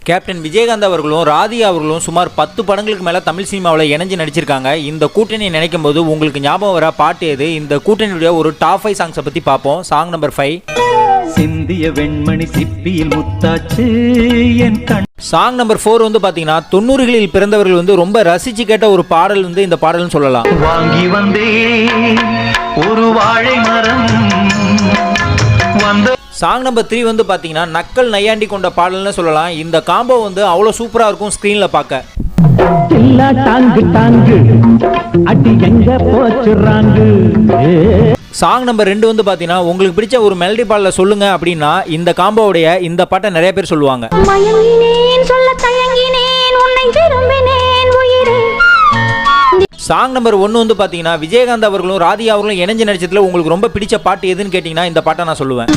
Captain Vijayakanth அவர்களும் ராதிகா அவர்களும் சுமார் 10 படங்களுக்கு மேலே தமிழ் சினிமாவில் இணைஞ்சு நடிச்சிருக்காங்க. இந்த கூட்டணி நினைக்கும் போது உங்களுக்கு ஞாபகம் வர பாட்டு எது? இந்த கூட்டணியுடைய ஒரு டாப் 5 சாங்ஸை பற்றி பார்ப்போம். சாங் நம்பர் 5 சிந்திய வெண்மணி சிப்பியில் முத்தாச்சு என் கண். சாங் நம்பர் 4 வந்து பார்த்தீங்கன்னா 90களில் பிறந்தவர்கள் வந்து ரொம்ப ரசிச்சு கேட்ட ஒரு பாடல் வந்து இந்த பாடல்னு சொல்லலாம். வாங்கி வந்தே ஒரு வாழை மரம் வந்த. சாங் நம்பர் 3 வந்து பார்த்தீங்கன்னா நக்கல் நையாண்டி கொண்ட பாடல்னு சொல்லலாம். இந்த காம்போ வந்து அவ்வளோ சூப்பராக இருக்கும் ஸ்க்ரீனில் பார்க்க. சாங் நம்பர் 2 வந்து பார்த்தீங்கன்னா உங்களுக்கு பிடிச்ச ஒரு மெலடி பாடல சொல்லுங்க அப்படின்னா இந்த காம்போவுடைய இந்த பாட்டை நிறைய பேர் சொல்லுவாங்க. சாங் நம்பர் 1 வந்து பார்த்தீங்கன்னா விஜயகாந்த் அவர்களும் ராதிகா அவர்களும் இணைஞ்சு நடிச்சதுல உங்களுக்கு ரொம்ப பிடிச்ச பாட்டு எதுன்னு கேட்டிங்கன்னா இந்த பாட்டை நான் சொல்லுவேன்.